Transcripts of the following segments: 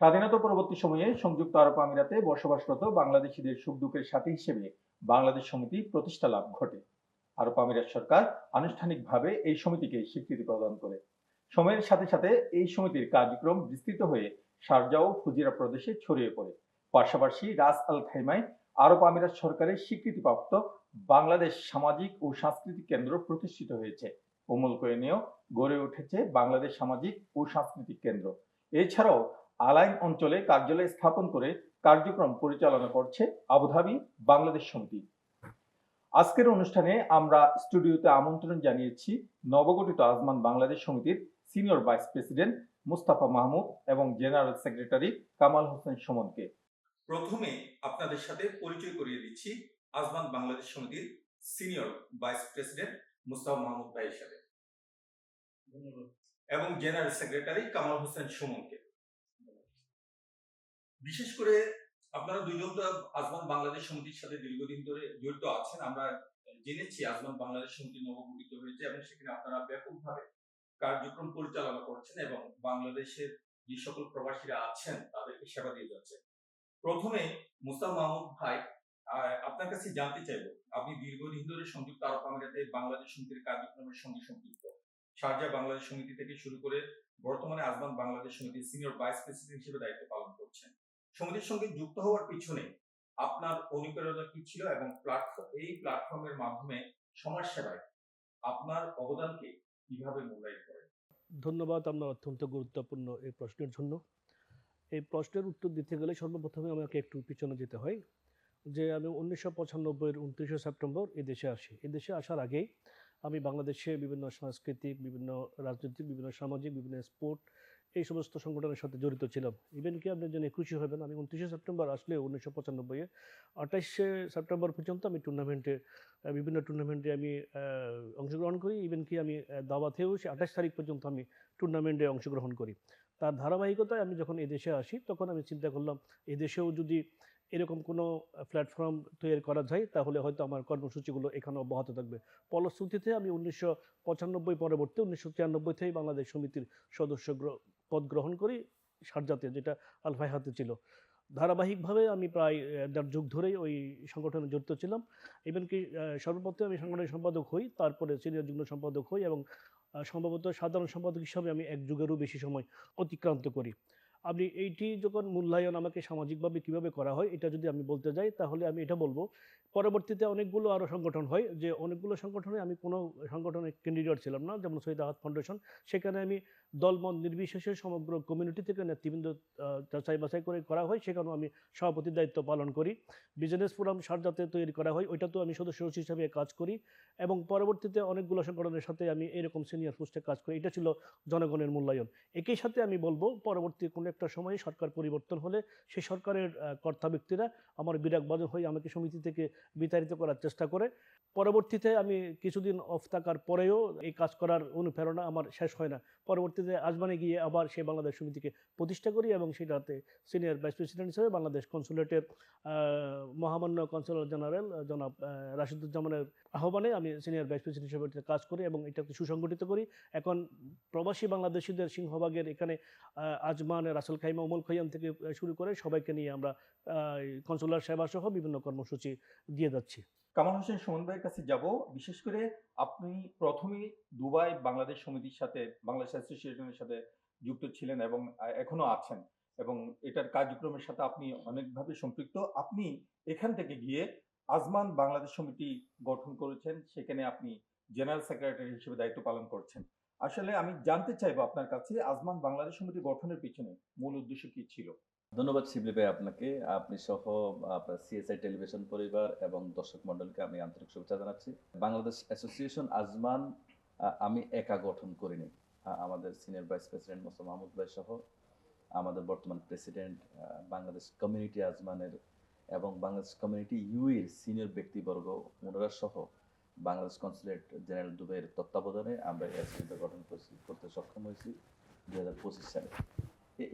স্বাধীনতা পরবর্তী সময়ে সংযুক্ত আরব আমিরাতে বসবাসরত বাংলাদেশিদের সুখ দুঃখের সাথী হিসেবে বাংলাদেশ সমিতি প্রতিষ্ঠা লাভ ঘটে। আরব আমিরাত সরকার আনুষ্ঠানিকভাবে এই সমিতিকে স্বীকৃতি প্রদান করে। সময়ের সাথে সাথে এই সমিতির কার্যক্রম বিস্তৃত হয়ে শারজাহ ও ফুজিরা প্রদেশে ছড়িয়ে পড়ে। পাশাপাশি রাস আল খাইমায় আরব আমিরাত সরকারের স্বীকৃতিপ্রাপ্ত বাংলাদেশ সামাজিক ও সাংস্কৃতিক কেন্দ্র প্রতিষ্ঠিত হয়েছে। উমুল কোয়েনেও গড়ে উঠেছে বাংলাদেশ সামাজিক ও সাংস্কৃতিক কেন্দ্র। এছাড়াও আলাইন অঞ্চলে কার্যালয় স্থাপন করে কার্যক্রম পরিচালনা করছে আবুধাবি বাংলাদেশ সমিতি। আজকের অনুষ্ঠানে আমরা স্টুডিওতে আমন্ত্রণ জানিয়েছি নবগঠিত আজমান বাংলাদেশ সমিতির senior vice president Mustafa Mahmud এবং জেনারেল সেক্রেটারি কামাল হোসেন সুমনকে। প্রথমে আপনাদের সাথে পরিচয় করিয়ে দিচ্ছি আজমান বাংলাদেশ সমিতির senior vice president Mustafa Mahmud ভাইয়ের সাথে এবং জেনারেল সেক্রেটারি কামাল হোসেন সুমনকে। বিশেষ করে আপনারা দুইজন তো আজমান বাংলাদেশ সমিতির সাথে দীর্ঘদিন ধরে জড়িত আছেন। আমরা জেনেছি আজমান বাংলাদেশ সমিতি নবগঠিত হয়েছে এবং সেখানে আপনারা ব্যাপকভাবে কার্যক্রম পরিচালনা করছেন এবং বাংলাদেশের যে সকল প্রবাসীরা আছেন তাদেরকে সেবা দিয়ে যাচ্ছেন। প্রথমে মুস্তাফা মাহমুদ ভাই, আপনার কাছে জানতে চাইবো, আপনি দীর্ঘদিন ধরে সংযুক্ত আরব আমিরাতে বাংলাদেশ সমিতির কার্যক্রমের সঙ্গে সম্পৃক্ত। শারজাহ বাংলাদেশ সমিতি থেকে শুরু করে বর্তমানে আজমান বাংলাদেশ সমিতির সিনিয়র ভাইস প্রেসিডেন্ট হিসেবে দায়িত্ব পালন করছেন। সমিতির সঙ্গে যুক্ত হওয়ার পিছনে আপনার অনুপ্রেরণা কি ছিল এবং এই প্ল্যাটফর্মের মাধ্যমে সমাজ সেবায় আপনার অবদানকে কিভাবে মূল্যায়ন করেন? ধন্যবাদ আপনার অত্যন্ত গুরুত্বপূর্ণ এই প্রশ্নের জন্য। এই প্রশ্নের উত্তর দিতে গেলে সর্বপ্রথমে আমাকে একটু পিছনে যেতে হয় যে আমি 1995-এর 29শে সেপ্টেম্বর এদেশে আসি। এদেশে আসার আগেই আমি বাংলাদেশে বিভিন্ন সাংস্কৃতিক, বিভিন্ন রাজনৈতিক, বিভিন্ন সামাজিক, বিভিন্ন স্পোর্ট এই সমস্ত সংগঠনের সাথে জড়িত ছিলাম। ইভেন কি আপনি জেনে খুশি হবেন, আমি 29শে সেপ্টেম্বর আসলেও 1995-এ 28শে সেপ্টেম্বর পর্যন্ত আমি বিভিন্ন টুর্নামেন্টে আমি অংশগ্রহণ করি। ইভেন কি আমি দাওয়াতেও 28 তারিখ পর্যন্ত আমি টুর্নামেন্টে অংশগ্রহণ করি। তার ধারাবাহিকতায় আমি যখন এদেশে আসি তখন আমি চিন্তা করলাম এদেশেও যদি এরকম কোনো প্ল্যাটফর্ম তৈরি করা যায় তাহলে হয়তো আমার কর্মসূচিগুলো এখানে অব্যাহত থাকবে। ফলশ্রুতিতে আমি 1995 পরবর্তী 1993 থেকেই বাংলাদেশ সমিতির সদস্য পদ গ্রহণ করি শারজাতে, যেটা আল ফায়হাতে ছিল। ধারাবাহিকভাবে আমি প্রায় দেড় যুগ ধরেই ওই সংগঠনে জড়িত ছিলাম। ইভেন কি সর্বপ্রথমে আমি সংগঠনের সম্পাদক হই, তারপরে সিনিয়র যুগ্ম সম্পাদক হই এবং সম্ভবত সাধারণ সম্পাদক হিসাবে আমি এক যুগেরও বেশি সময় অতিক্রান্ত করি। আপনি এইটি যখন মূল্যায়ন আমাকে সামাজিকভাবে কিভাবে করা হয় এটা যদি আমি বলতে যাই তাহলে আমি এটা বলবো, পরবর্তীতে অনেকগুলো আরও সংগঠন হয়, যে অনেকগুলো সংগঠনে আমি কোনো সংগঠনের ক্যান্ডিডেট ছিলাম না, যেমন শহীদ আহাদ ফাউন্ডেশন। সেখানে আমি দলমত নির্বিশেষে সমগ্র কমিউনিটি থেকে নেতৃবৃন্দ যাচাই বাছাই করে করা হয়, সেখানেও আমি সভাপতির দায়িত্ব পালন করি। বিজনেস ফোরাম শারজাতে তৈরি করা হয়, ওইটাতেও আমি সদস্য হিসেবে কাজ করি এবং পরবর্তীতে অনেকগুলো সংগঠনের সাথে আমি এরকম সিনিয়র পোস্টে কাজ করি। এটা ছিল জনগণের মূল্যায়ন। একই সাথে আমি বলবো পরবর্তী কোনো একটা সময়ে সরকার পরিবর্তন হলে সেই সরকারের কর্তা ব্যক্তিরা আমার বিরাগভাজন হয়ে আমাকে সমিতি থেকে বিতাড়িত করার চেষ্টা করে। পরবর্তীতে আমি কিছুদিন অফ থাকার পরেও এই কাজ করার অনুপ্রেরণা আমার শেষ হয় না। পরবর্তীতে আজমানে গিয়ে আবার সেই বাংলাদেশ সমিতিকে প্রতিষ্ঠা করি এবং সেটাতে সিনিয়র ভাইস প্রেসিডেন্ট হিসেবে বাংলাদেশ কনসুলেটের মহামান্য কনসুলেট জেনারেল জনাব রাশিদুজ্জামানের আহ্বানে আমি সিনিয়র ভাইস প্রেসিডেন্ট হিসেবে কাজ করি এবং এটাকে সুসংগঠিত করি। এখন প্রবাসী বাংলাদেশিদের সিংহভাগের এখানে আজমান, রাসেল খাইমা, উমুল খৈয়াম থেকে শুরু করে সবাইকে নিয়ে আমরা কনসুলার সেবা সহ বিভিন্ন কর্মসূচি দিয়ে যাচ্ছি। কামাল হোসেন সুমন ভাইয়ের কাছে যাব। বিশেষ করে আপনি প্রথমেই দুবাই বাংলাদেশ সমিতির সাথে, বাংলাদেশ অ্যাসোসিয়েশনের সাথে যুক্ত ছিলেন এবং এখনো আছেন এবং এটার কার্যক্রমের সাথে আপনি অনেকভাবে সম্পৃক্ত। আপনি এখান থেকে গিয়ে আজমান বাংলাদেশ সমিতি গঠন করেছেন, সেখানে আপনি জেনারেল সেক্রেটারি হিসেবে দায়িত্ব পালন করছেন। আসলে আমি জানতে চাইবো আপনার কাছে আজমান বাংলাদেশ সমিতি গঠনের পিছনে মূল উদ্দেশ্য কি ছিল? ধন্যবাদ শিবলি ভাই আপনাকে। আপনি সহ আপনার সিএসআই টেলিভিশন পরিবার এবং দর্শক মণ্ডলীকে আমি আন্তরিক শুভেচ্ছা জানাচ্ছি। বাংলাদেশ অ্যাসোসিয়েশন আজমান আমি একা গঠন করিনি। আমাদের senior vice president Mostafa Mahmud ভাই সহ আমাদের বর্তমান প্রেসিডেন্ট, বাংলাদেশ কমিউনিটি আজমানের এবং বাংলাদেশ কমিউনিটি ইউএর সিনিয়র ব্যক্তিবর্গ ওনারা সহ বাংলাদেশ কনসুলেট জেনারেল দুবাইয়ের তত্ত্বাবধানে আমরা এই অ্যাসোসিয়েশন গঠন করতে সক্ষম হয়েছি 2025 সালে।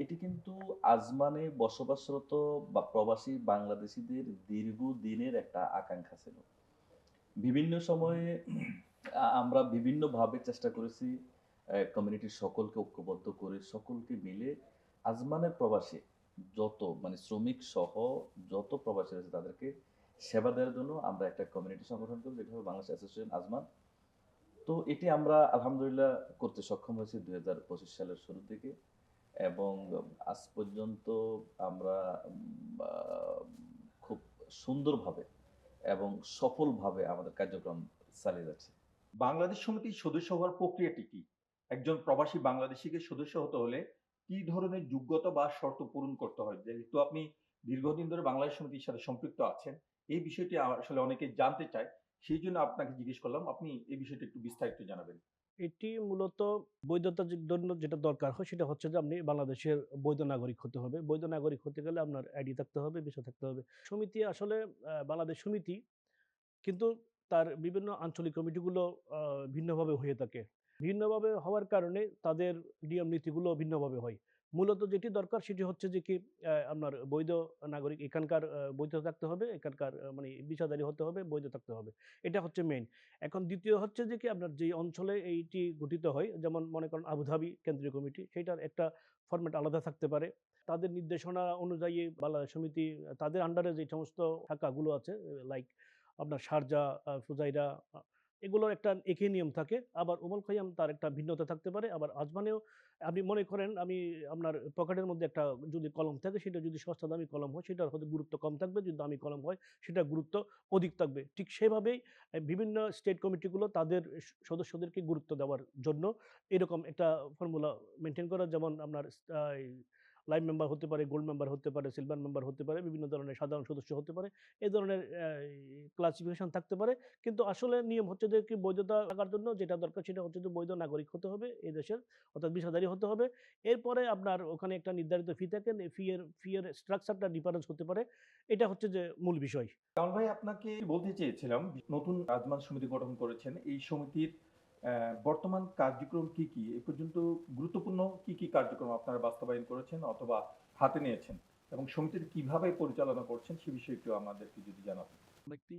এটি কিন্তু আজমানে বসবাসরত বা প্রবাসী বাংলাদেশিদের দীর্ঘদিনের একটা আকাঙ্ক্ষা ছিল। বিভিন্ন সময়ে আমরা বিভিন্নভাবে চেষ্টা করেছি কমিউনিটির সকলকে ঐক্যবদ্ধ করে সকলকে মিলে আজমানের প্রবাসী যত মানে শ্রমিক সহ যত প্রবাসী আছে তাদেরকে সেবা দেওয়ার জন্য আমরা একটা কমিউনিটি সংগঠন করি, যেটা হবে বাংলাদেশ অ্যাসোসিয়েশন আজমান। তো এটি আমরা আলহামদুলিল্লাহ করতে সক্ষম হয়েছি 2025 সালের শুরুর দিকে, এবং আজ পর্যন্ত আমরা খুব সুন্দরভাবে এবং সফলভাবে আমাদের কার্যক্রম চালিয়ে যাচ্ছি। বাংলাদেশ সমিতির সদস্য হওয়ার প্রক্রিয়াটি কি? একজন প্রবাসী বাংলাদেশিকে সদস্য হতে হলে কি ধরনের যোগ্যতা বা শর্ত পূরণ করতে হয়? যেহেতু আপনি দীর্ঘদিন ধরে বাংলাদেশ সমিতির সাথে সম্পৃক্ত আছেন, এই বিষয়টি আসলে অনেকে জানতে চায়। সেই জন্য আপনাকে জিজ্ঞেস করলাম। আপনি এই বিষয়টা একটু বিস্তারিত জানাবেন। এটি মূলত বৈধতার জন্য যেটা দরকার হয় সেটা হচ্ছে যে আপনি বাংলাদেশের বৈধ নাগরিক হতে হবে। বৈধ নাগরিক হতে গেলে আপনার আইডি থাকতে হবে, ভিসা থাকতে হবে। সমিতি আসলে বাংলাদেশ সমিতি কিন্তু তার বিভিন্ন আঞ্চলিক কমিটিগুলো আ ভিন্নভাবে হয়ে থাকে। ভিন্নভাবে হওয়ার কারণে তাদের নিয়ম নীতিগুলো ভিন্নভাবে হয়। মূলত যেটি দরকার সেটি হচ্ছে যে কি আপনার বৈধ নাগরিক এখানকার বৈধ থাকতে হবে, এখানকার মানে ভিসাধারী হতে হবে, বৈধ থাকতে হবে। এটা হচ্ছে মেইন। এখন দ্বিতীয় হচ্ছে যে কি আপনার যে অঞ্চলে এইটি গঠিত হয়, যেমন মনে করেন আবুধাবি কেন্দ্রীয় কমিটি, সেইটার একটা ফরমেট আলাদা থাকতে পারে। তাদের নির্দেশনা অনুযায়ী বাংলাদেশ সমিতি তাদের আন্ডারে যে সমস্ত শাখাগুলো আছে লাইক আপনার শারজা, ফুজাইরা এগুলোর একটা একই নিয়ম থাকে। আবার উমুল খইয়াম তার একটা ভিন্নতা থাকতে পারে। আবার আজমানেও আপনি মনে করেন আমি আপনার পকেটের মধ্যে একটা যদি কলম থাকে সেটা যদি সস্তা দামি কলম হয় সেটার হয়তো গুরুত্ব কম থাকবে। যদি দামি কলম হয় সেটার গুরুত্ব অধিক থাকবে। ঠিক সেভাবেই বিভিন্ন স্টেট কমিটিগুলো তাদের সদস্যদেরকে গুরুত্ব দেওয়ার জন্য এরকম একটা ফর্মুলা মেইনটেইন করা, যেমন আপনার এই লাইভ মেম্বার হতে পারে, গোল্ড মেম্বার হতে পারে, সিলভার মেম্বার হতে পারে, বিভিন্ন ধরনের সাধারণ সদস্য হতে পারে। এই ধরনের ক্লাসিফিকেশন থাকতে পারে। কিন্তু আসলে নিয়ম হচ্ছে যে কি বৈধতা থাকার জন্য যেটা দরকার সেটা হচ্ছে যে বৈধ নাগরিক হতে হবে এই দেশের, অর্থাৎ ভিসাধারী হতে হবে। এরপরে আপনার ওখানে একটা নির্ধারিত ফি থাকে। এই ফি এর স্ট্রাকচারটা ডিফারেন্স হতে পারে। এটা হচ্ছে যে মূল বিষয়। কামাল ভাই, আপনাকে বলতে চেয়েছিলাম, নতুন আজমান সমিতি গঠন করেছেন। এই সমিতির বর্তমান কার্যক্রম কি, কি? এ পর্যন্ত গুরুত্বপূর্ণ কি, কি কার্যক্রম আপনারা বাস্তবায়ন করেছেন অথবা হাতে নিয়েছেন? এবং সমিতিটি কিভাবে পরিচালনা করছেন সে বিষয়ে একটু আমাদেরকে যদি জানাতেন। একটি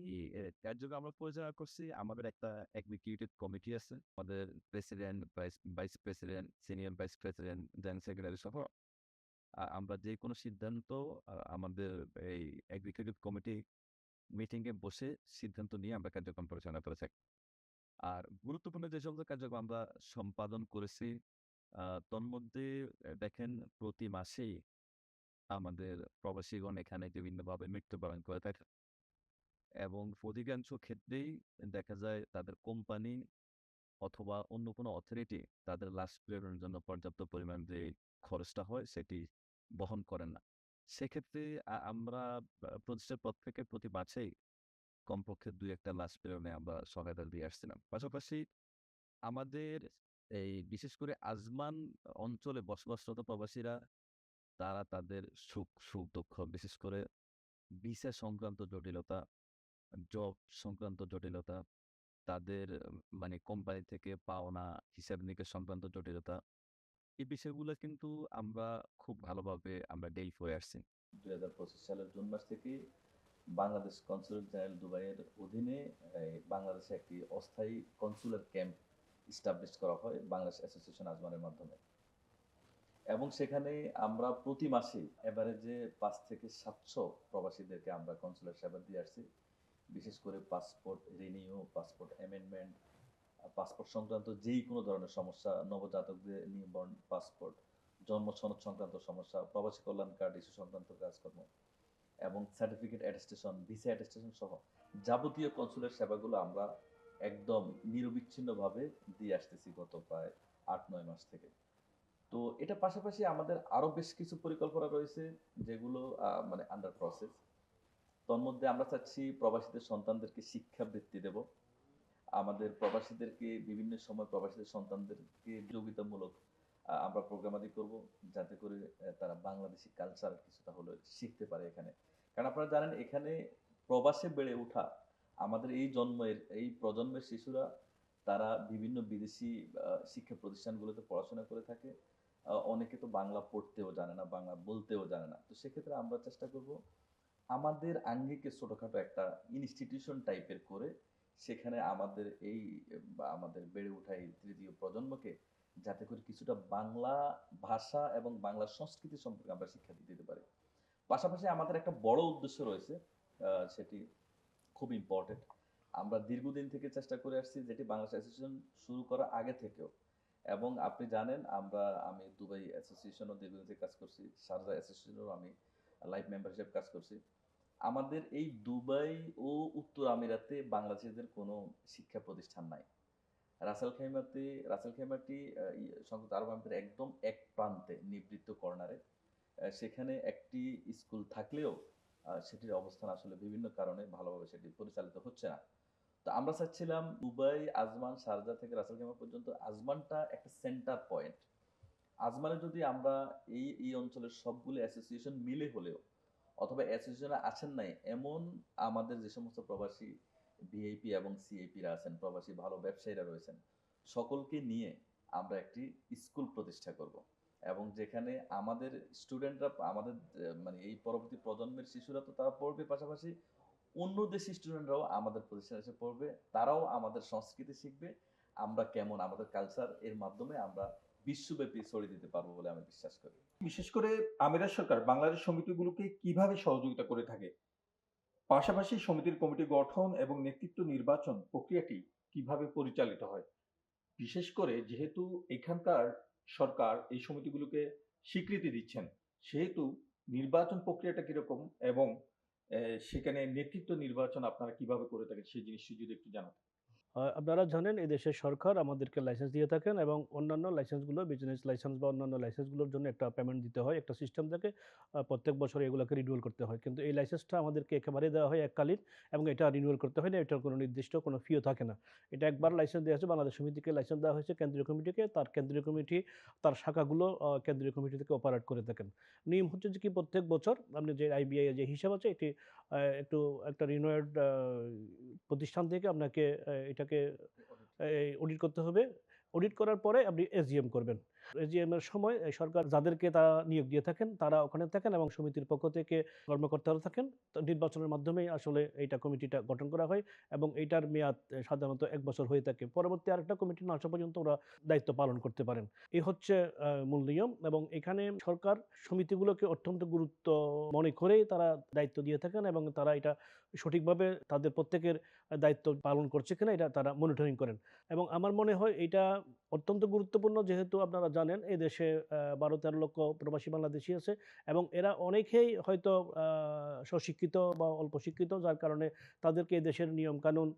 কার্যক্রম আমরা পরিচালনা করছি। আমাদের একটা এক্সিকিউটিভ কমিটি আছে। আমাদের president, vice president, senior vice president, general secretary সহ আমরা যেকোনো সিদ্ধান্ত আমাদের এই এক্সিকিউটিভ কমিটি মিটিং এ বসে সিদ্ধান্ত নিয়ে আমরা কার্যক্রম পরিচালনা করে থাকি। আর গুরুত্বপূর্ণ যে সকল কার্যক্রম আমরা সম্পাদন করেছি, তন্মধ্যে দেখেন প্রতি মাসেই আমাদের প্রবাসীগণ এখানে বিভিন্নভাবে মৃত্যুবরণ করে থাকে। এবং অধিকাংশ ক্ষেত্রেই দেখা যায় তাদের কোম্পানি অথবা অন্য কোনো অথরিটি তাদের লাশ প্রেরণের জন্য পর্যাপ্ত পরিমাণ যে খরচটা হয় সেটি বহন করেন না। সেক্ষেত্রে আমরা প্রতিষ্ঠার পর থেকে প্রতি মাসেই কমপক্ষে ২-১ টা লাশ প্রেরণে আমরা সহায়তা দিয়ে আসছিলাম। পাশাপাশি আমাদের এই বিশেষ করে আজমান অঞ্চলে বসবাসরত প্রবাসীরা তারা তাদের সুখ-দুঃখ বিশেষ করে ভিসা সংক্রান্ত জটিলতা, জব সংক্রান্ত জটিলতা, তাদের মানে কোম্পানি থেকে পাওনা হিসাব-নিকাশ সংক্রান্ত জটিলতা, এই বিষয়গুলো কিন্তু আমরা খুব ভালোভাবে আমরা ডিল করে আসছি। 2025 সালের জুন মাস থেকে বাংলাদেশ কনসুলেট জেনারেল দুবাইয়ের অধীনে বাংলাদেশে একটি অস্থায়ী কনসুলার ক্যাম্প ইস্টাবলিশ করা হয় বাংলাদেশ অ্যাসোসিয়েশন আজমানের মাধ্যমে। এবং সেখানে আমরা প্রতি মাসে এভারেজে ৫ থেকে ৭০০ প্রবাসীদেরকে আমরা কনসুলার সেবা দিয়ে আসছি। বিশেষ করে passport renew, passport amendment, passport সংক্রান্ত যেই কোনো ধরনের সমস্যা, নবজাতকদের নিউবর্ন পাসপোর্ট, জন্ম সনদ সংক্রান্ত সমস্যা, প্রবাসী কল্যাণ কার্ড ইস্যু সংক্রান্ত কাজকর্ম এবং সার্টিফিকেট অ্যাটেস্টেশন, ভিসা অ্যাটেস্টেশন সহ যাবতীয় কনসুলের সেবাগুলো আমরা একদম নিরবিচ্ছিন্নভাবে দিয়ে আসতেছি গত প্রায় ৮-৯ মাস থেকে। তো এটা পাশাপাশি আমাদের আরো বেশ কিছু পরিকল্পনা রয়েছে, যেগুলো মানে আন্ডার প্রসেস। তন্মধ্যে আমরা চাচ্ছি প্রবাসীদের সন্তানদেরকে শিক্ষাবৃত্তি দেব। আমাদের প্রবাসীদেরকে বিভিন্ন সময় প্রবাসীদের সন্তানদেরকে প্রতিযোগিতামূলক আমরা প্রোগ্রামাদি করব, যাতে করে তারা বাংলাদেশী কালচার কিছুটা হলেও শিখতে পারে এখানে। কারণ আপনারা জানেন এখানে প্রবাসে বেড়ে ওঠা আমাদের এই প্রজন্মের শিশুরা তারা বিভিন্ন বিদেশি শিক্ষা প্রতিষ্ঠানগুলোতে পড়াশোনা করে থাকে। অনেকে তো বাংলা পড়তেও জানে না, বাংলা বলতেও জানে না। তো সেক্ষেত্রে আমরা চেষ্টা করব আমাদের আঙ্গিকে ছোটখাটো একটা ইনস্টিটিউশন টাইপের করে সেখানে আমাদের এই বা আমাদের বেড়ে ওঠা এই তৃতীয় প্রজন্মকে যাতে করে কিছুটা বাংলা ভাষা এবং বাংলা সংস্কৃতি সম্পর্কে আমরা শিক্ষা দিতে পারি। পাশাপাশি আমাদের একটা বড় উদ্দেশ্য রয়েছে, সেটি খুব ইম্পর্টেন্ট। আমরা দীর্ঘদিন থেকে চেষ্টা করে আসছি, যেটি বাংলাদেশ অ্যাসোসিয়েশন শুরু করার আগে থেকেও। এবং আপনি জানেন আমি দুবাই অ্যাসোসিয়েশনও দীর্ঘদিন থেকে কাজ করছি, শারজা অ্যাসোসিয়েশনেও আমি লাইভ মেম্বার হিসেবে কাজ করছি। আমাদের এই দুবাই ও উত্তর আমিরাতে বাংলাদেশিদের কোনো শিক্ষা প্রতিষ্ঠান নাই। রাসেল খাইমাটি সংযুক্ত আরব আমিরাতের একদম এক প্রান্তে নিবৃত্ত কর্নারে। সেখানে একটি স্কুল থাকলেও সেটির অবস্থান আসলে বিভিন্ন কারণে ভালোভাবে সেটি পরিচালিত হচ্ছে না। তো আমরা চাচ্ছিলাম দুবাই, আজমান, শারজা থেকে রাসেল খাইমা পর্যন্ত আজমানটা একটা সেন্টার পয়েন্ট। আজমানে যদি আমরা এই অঞ্চলের সবগুলো অ্যাসোসিয়েশন মিলে হলেও, অথবা অ্যাসোসিয়েশনে আছেন নাই এমন আমাদের যে সমস্ত প্রবাসী ভিআইপি এবং সিআইপিরা আছেন, প্রবাসী ভালো ব্যবসায়ীরা রয়েছেন, সকলকে নিয়ে আমরা একটি স্কুল প্রতিষ্ঠা করব, এবং যেখানে আমাদের স্টুডেন্টরা, আমাদের মানে এই পরবর্তী প্রজন্মের শিশুরা তো তারা পড়বে, পাশাপাশি অন্য দেশি স্টুডেন্টরাও আমাদের প্রতিষ্ঠানে এসে পড়বে, তারাও আমাদের সংস্কৃতি শিখবে, আমরা কেমন, আমাদের কালচার এর মাধ্যমে আমরা বিশ্বব্যাপী ছড়িয়ে দিতে পারবো বলে আমি বিশ্বাস করি। বিশেষ করে আমিরাত সরকার বাংলাদেশ সমিতিগুলোকে কিভাবে সহযোগিতা করে থাকে? পাশাপাশি সমিতির কমিটি গঠন এবং নেতৃত্ব নির্বাচন প্রক্রিয়াটি কিভাবে পরিচালিত হয়? বিশেষ করে যেহেতু এখানকার সরকার এই সমিতিগুলোকে স্বীকৃতি দিচ্ছেন, সেহেতু নির্বাচন প্রক্রিয়াটা কিরকম এবং সেখানে নেতৃত্ব নির্বাচন আপনারা কিভাবে করে থাকেন সেই জিনিসটি যদি একটু জানাতেন। আপনারা জানেন এই দেশের সরকার আমাদেরকে লাইসেন্স দিয়ে থাকেন এবং অন্যান্য লাইসেন্সগুলো বিজনেস লাইসেন্স বা অন্যান্য লাইসেন্সগুলোর জন্য একটা পেমেন্ট দিতে হয়। একটা সিস্টেম থাকে প্রত্যেক বছর এগুলোকে রিনিউয়াল করতে হয়। কিন্তু এই লাইসেন্সটা আমাদেরকে একেবারেই দেওয়া হয় এককালীন এবং এটা রিনিউয়াল করতে হয় না। এটার কোনো নির্দিষ্ট কোনো ফিও থাকে না। এটা একবার লাইসেন্স দেওয়া হয়েছে, বাংলাদেশ সমিতিকে লাইসেন্স দেওয়া হয়েছে কেন্দ্রীয় কমিটিকে। তার কেন্দ্রীয় কমিটি তার শাখাগুলো কেন্দ্রীয় কমিটি থেকে অপারেট করে থাকেন। নিয়ম হচ্ছে যে কি প্রত্যেক বছর আপনি যে আইবিআই এর যে হিসাব আছে এটি একটু একটা রিনোয়েড প্রতিষ্ঠান থেকে আপনাকে এটাকে অডিট করতে হবে। অডিট করার পরে আপনি এসজিএম করবেন। এসজিএম এর সময় সরকার যাদেরকে তারা নিয়োগ দিয়ে থাকেন তারা ওখানে থাকেন এবং সমিতির পক্ষ থেকে কর্মকর্তারা থাকেন। তো নির্বাচনের মাধ্যমেই আসলে এইটা কমিটিটা গঠন করা হয় এবং এইটার মেয়াদ সাধারণত ১ বছর হয়ে থাকে। পরবর্তী আরেকটা কমিটি না আসা পর্যন্ত ওরা দায়িত্ব পালন করতে পারেন। এই হচ্ছে মূল নিয়ম এবং এখানে সরকার সমিতিগুলোকে অত্যন্ত গুরুত্ব মনে করেই তারা দায়িত্ব দিয়ে থাকেন এবং তারা এটা সঠিকভাবে তাদের প্রত্যেকের দায়িত্ব পালন করছে কিনা এটা তারা মনিটরিং করেন। এবং আমার মনে হয় এটা অত্যন্ত গুরুত্বপূর্ণ, যেহেতু আপনারা জানেন এই দেশে ১২-১৩ লক্ষ প্রবাসী বাংলাদেশী আছে এবং এরা অনেকেই হয়তো স্বশিক্ষিত বা অল্প শিক্ষিত, যার কারণে তাদেরকে এই দেশের নিয়মকানুন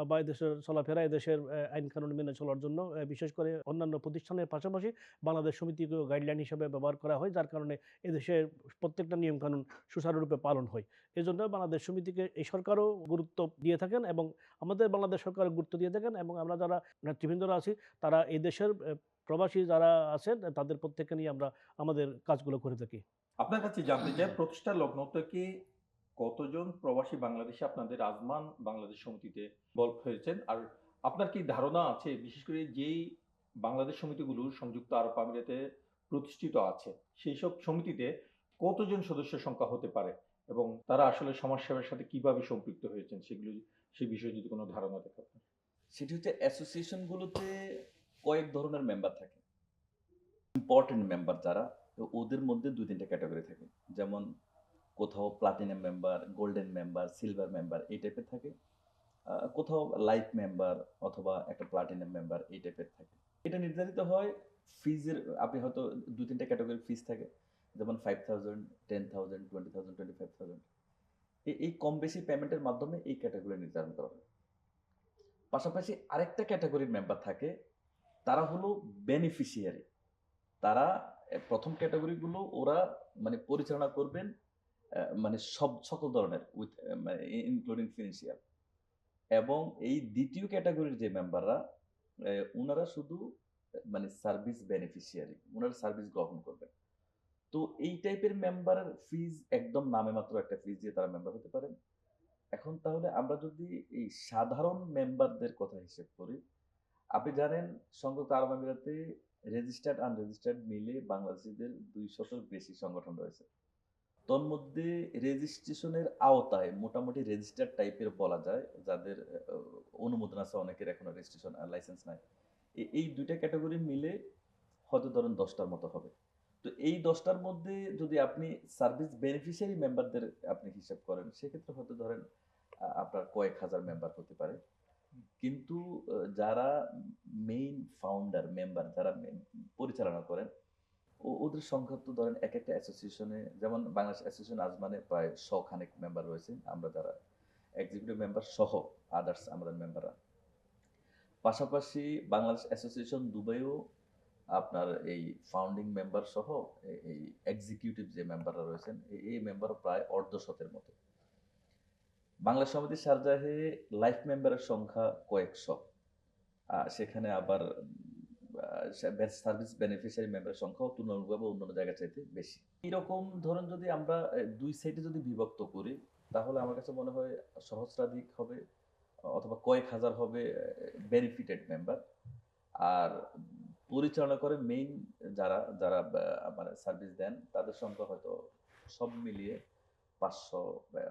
বা এই দেশের চলাফেরা, এই দেশের আইন কানুন মেনে চলার জন্য বিশেষ করে অন্যান্য প্রতিষ্ঠানের পাশাপাশি বাংলাদেশ সমিতিকেও গাইডলাইন হিসেবে ব্যবহার করা হয়, যার কারণে এদেশের প্রত্যেকটা নিয়মকানুন সুচারুরূপে পালন হয়। এজন্য বাংলাদেশ সমিতিকে এই সরকারও গুরুত্ব দিয়ে থাকেন এবং আমাদের বাংলাদেশ সরকারও গুরুত্ব দিয়ে থাকেন এবং আমরা যারা নেতৃবৃন্দরা আছি তারা এই দেশের প্রবাসী যারা আছেন তাদের প্রত্যেককে নিয়ে আমরা আমাদের কাজগুলো করে থাকি। আপনার কাছে জানতে চাই, প্রতিষ্ঠা লগ্ন থেকে কতজন প্রবাসী বাংলাদেশী আপনাদের আজমান বাংলাদেশ সমিতিতে ইনভলভ হয়েছেন? আর আপনার কি ধারণা আছে বিশেষ করে যেই বাংলাদেশ সমিতিগুলো সংযুক্ত আরব আমিরাতে প্রতিষ্ঠিত আছে, সেই সব সমিতিতে কতজন সদস্য সংখ্যা হতে পারে? এবং তারা আসলে সমাজসেবার সাথে কিভাবে সম্পৃক্ত হয়েছেন সেই বিষয়ে যদি কোনো ধারণা থাকে আপনার। সেটি হচ্ছে অ্যাসোসিয়েশনগুলোতে কয়েক ধরনের মেম্বার থাকে। ইম্পর্টেন্ট মেম্বার যারা, তো ওদের মধ্যে ২-৩টা ক্যাটাগরি থাকে। যেমন কোথাও platinum member, golden member, silver member এই টাইপের থাকে। কোথাও লাইট মেম্বার অথবা একটা প্লাটিনাম মেম্বার এই টাইপের থাকে। এটা নির্ধারিত হয় ফিজের, আপনি হয়তো ২-৩টা ক্যাটাগরির ফিজ থাকে। যেমন ৫,০০০, ১০,০০০, ২০,০০০, ২৫,০০০। এই কম বেশি পেমেন্টের মাধ্যমে এই ক্যাটাগরি নির্ধারণ করা হয়। পাশাপাশি আরেকটা ক্যাটাগরির মেম্বার থাকে, তারা হলো বেনিফিশিয়ারি। তারা প্রথম ক্যাটাগরিগুলো ওরা মানে পরিচালনা করবেন, মানে সকল ধরনের উইথ মানে ইনক্লুডিং ফিনান্সিয়াল। এবং এই দ্বিতীয় ক্যাটাগরির যে মেম্বাররা, উনারা শুধু মানে সার্ভিস বেনিফিশিয়ারি, উনারা সার্ভিস গ্রহণ করবেন। তো এই টাইপের মেম্বারের ফিজ একদম নামে মাত্র একটা ফিজ দিয়ে তারা মেম্বার হতে পারেন। এখন তাহলে আমরা যদি এই সাধারণ মেম্বারদের কথা হিসেব করি, আপনি জানেন সংযুক্ত আরব আমিরাতে রেজিস্টার্ড আনরেজিস্টার্ড মিলে বাংলাদেশিদের ২০০-র বেশি সংগঠন রয়েছে। তন্মধ্যে রেজিস্ট্রেশনের আওতায় মোটামুটি রেজিস্টার্ড টাইপের বলা যায়, যাদের অনুমোদন আছে, অনেকের এখনো রেজিস্ট্রেশন লাইসেন্স নাই। এই ২টা ক্যাটাগরি মিলে হয়তো ধরেন 10টার মতো হবে। তো এই 10টার মধ্যে যদি আপনি সার্ভিস বেনিফিশিয়ারি মেম্বারদের আপনি হিসাব করেন, সেক্ষেত্রে হয়তো ধরেন আপনার কয়েক হাজার মেম্বার হতে পারে। কিন্তু যারা মেইন ফাউন্ডার মেম্বার, যারা পরিচালনা করেন, ওদের সংখ্যা তো ধরেন একেকটা অ্যাসোসিয়েশনে, যেমন বাংলাদেশ অ্যাসোসিয়েশন আজমানে প্রায় 100 খানেক মেম্বার রয়েছে, আমরা যারা এক্সিকিউটিভ মেম্বার সহ আদার্স আমাদের মেম্বাররা। পাশাপাশি বাংলাদেশ অ্যাসোসিয়েশন দুবাইও আপনার এই ফাউন্ডিং মেম্বার সহ এই এক্সিকিউটিভ যে মেম্বাররা রয়েছেন, এই মেম্বারও প্রায় অর্ধশতের মতো। বাংলা সমিতি শারজাহে লাইফ মেম্বারের সংখ্যা কয়েকশো। সেখানে আবার সার্ভিস বেনিফিশিয়ারি মেম্বারের সংখ্যাও তুলনামূলকভাবে অন্যান্য জায়গা চাইতে বেশি। এরকম ধরুন যদি আমরা দুই সাইডে যদি বিভক্ত করি, তাহলে আমার কাছে মনে হয় সহস্রাধিক হবে অথবা কয়েক হাজার হবে বেনিফিটেড মেম্বার। আর পরিচালনা করে মেইন যারা যারা মানে সার্ভিস দেন, তাদের সংখ্যা হয়তো সব মিলিয়ে 500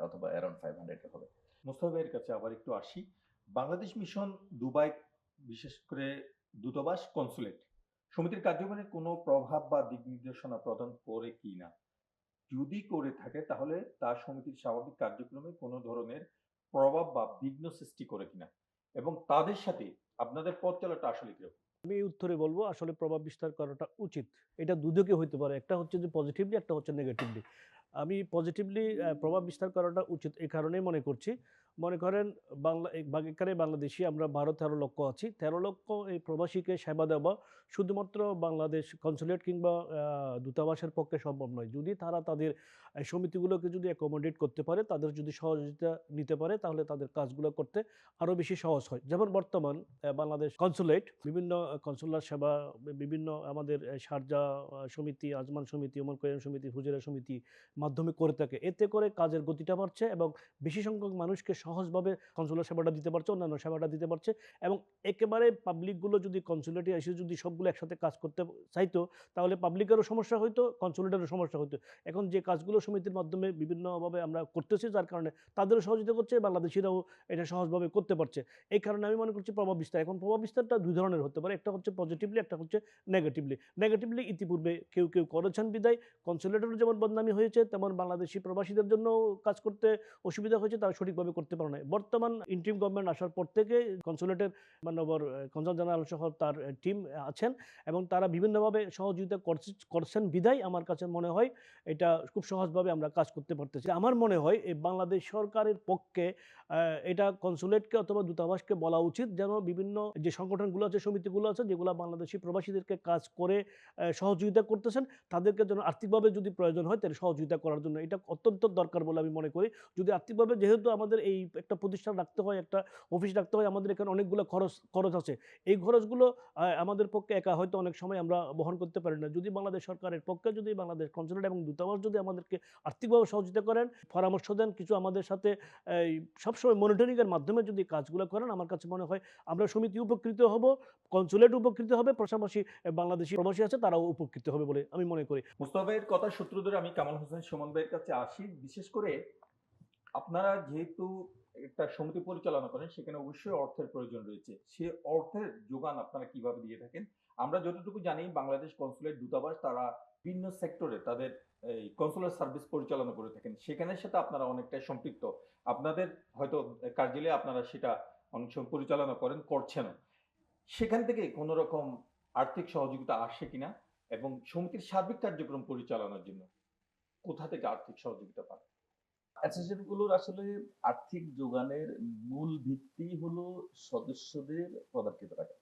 অথবা অ্যারাউন্ড 500 হবে। মোস্তফা ভাইয়ের কাছে আবার একটু আসি। বাংলাদেশ মিশন দুবাই, বিশেষ করে দূতাবাস, কনসুলেট সমিতির কার্যক্রমে কোনো প্রভাব বা দিক নির্দেশনা প্রদান করে কি না? যদি করে থাকে তাহলে তা সমিতির স্বাভাবিক কার্যক্রমে কোনো ধরনের প্রভাব বা বিঘ্ন সৃষ্টি করে কিনা, এবং তাদের সাথে আপনাদের পথ চলাটা আসলে কিরকম? আমি এই উত্তরে বলবো আসলে প্রভাব বিস্তার করাটা উচিত। এটা দুদিকে হইতে পারে। একটা হচ্ছে যে পজিটিভলি, একটা হচ্ছে নেগেটিভলি। আমি পজিটিভলি প্রভাব বিস্তার করাটা উচিত এই কারণেই মনে করছি। মনে করেন এখানে বাংলাদেশী আমরা ১২-১৩ লক্ষ আছি। ১৩ লক্ষ এই প্রবাসীকে সেবা দেওয়া শুধুমাত্র বাংলাদেশ কনসুলেট কিংবা দূতাবাসের পক্ষে সম্ভব নয়। যদি তারা তাদের সমিতিগুলোকে যদি অ্যাকোমোডেট করতে পারে, তাদের যদি সহযোগিতা নিতে পারে, তাহলে তাদের কাজগুলো করতে আরও বেশি সহজ হয়। যেমন বর্তমান বাংলাদেশ কনসুলেট বিভিন্ন কনসুলার সেবা বিভিন্ন আমাদের শারজাহ সমিতি, আজমান সমিতি, ওমর করিম সমিতি, ফুজাইরা সমিতি মাধ্যমে করে থাকে। এতে করে কাজের গতিটা বাড়ছে এবং বেশি সংখ্যক মানুষকে সহজভাবে কনসুলার সেবাটা দিতে পারছে, অন্যান্য সেবাটা দিতে পারছে। এবং একেবারে পাবলিকগুলো যদি কনসুলেটে এসে যদি সবগুলো একসাথে কাজ করতে চাইতো, তাহলে পাবলিকেরও সমস্যা হইতো, কনসুলেটেরও সমস্যা হইতো। এখন যে কাজগুলো সমিতির মাধ্যমে বিভিন্নভাবে আমরা করতেছি, যার কারণে তাদেরও সহযোগিতা করছে, বাংলাদেশিরাও এটা সহজভাবে করতে পারছে। এই কারণে আমি মনে করছি প্রভাব বিস্তার। এখন প্রভাব বিস্তারটা ২ ধরনের হতে পারে। একটা হচ্ছে পজিটিভলি, একটা হচ্ছে নেগেটিভলি। নেগেটিভলি ইতিপূর্বে কেউ করেছেন বিধায় কনসুলেটেরও যেমন বদনামি হয়েছে, তেমন বাংলাদেশি প্রবাসীদের জন্যও কাজ করতে অসুবিধা হয়েছে, তারা সঠিকভাবে করতে পারে নাই। বর্তমান ইন্টারিম গভর্নমেন্ট আসার পর থেকে কনসুলেটের মাননীয় কনসাল জেনারেল সহ তার টিম আছেন এবং তারা বিভিন্নভাবে সহযোগিতা করছেন বিধায় আমার কাছে মনে হয় এটা খুব সহজভাবে আমরা কাজ করতে পারতেছি। আমার মনে হয় এই বাংলাদেশ সরকারের পক্ষে এটা কনসুলেটকে অথবা দূতাবাসকে বলা উচিত যেন বিভিন্ন যে সংগঠনগুলো আছে, সমিতিগুলো আছে, যেগুলো বাংলাদেশি প্রবাসীদেরকে কাজ করে সহযোগিতা করতেছেন, তাদেরকে যেন আর্থিকভাবে যদি প্রয়োজন হয় তাহলে সহযোগিতা করার জন্য এটা অত্যন্ত দরকার বলে আমি মনে করি। যদি আর্থিকভাবে, যেহেতু আমাদের এই একটা প্রতিষ্ঠান রাখতে হয়, একটা অফিস রাখতে হয়, আমাদের এখানে অনেকগুলো খরচ আছে। এই খরচগুলো আমাদের পক্ষে একা হয়তো অনেক সময় আমরা বহন করতে পারি না। যদি বাংলাদেশ সরকারের পক্ষে যদি বাংলাদেশ কনসুলেট এবং দূতাবাস যদি আমাদেরকে আর্থিকভাবে সহযোগিতা করেন, পরামর্শ দেন, কিছু আমাদের সাথে এই সবসময় মনিটরিং এর মাধ্যমে যদি কাজগুলো করেন, আমার কাছে মনে হয় আমরা সমিতি উপকৃত হব, কনসুলেট উপকৃত হবে, পাশাপাশি বাংলাদেশি প্রবাসী আছে তারাও উপকৃত হবে বলে আমি মনে করি। মোস্তফা ভাইয়ের কথা সূত্র ধরে আমি কামাল হোসেন সুমন ভাইয়ের কাছে আসি। বিশেষ করে আপনারা যেহেতু একটা সমিতি পরিচালনা করেন, সেখানে অবশ্যই অর্থের প্রয়োজন রয়েছে। সে অর্থের যোগান আপনারা কিভাবে দিয়ে থাকেন? আমরা যতটুকু জানি বাংলাদেশ কনসুলেট, দূতাবাস তারা বিভিন্ন সেক্টরে তাদের এই কনসুলার সার্ভিস পরিচালনা করে থাকেন। সেখানের সাথে আপনারা অনেকটাই সম্পৃক্ত। আপনাদের হয়তো কার্যালয়ে আপনারা সেটা অনেক সময় পরিচালনা করছেনও। সেখান থেকে কোন রকম আর্থিক সহযোগিতা আসে কিনা, এবং সমিতির সার্বিক কার্যক্রম পরিচালনার জন্য কোথা থেকে আর্থিক সহযোগিতা পান? অ্যাসোসিয়েশনগুলোর আসলে আর্থিক যোগানের মূল ভিত্তি হলো সদস্যদের প্রদানকৃত টাকা।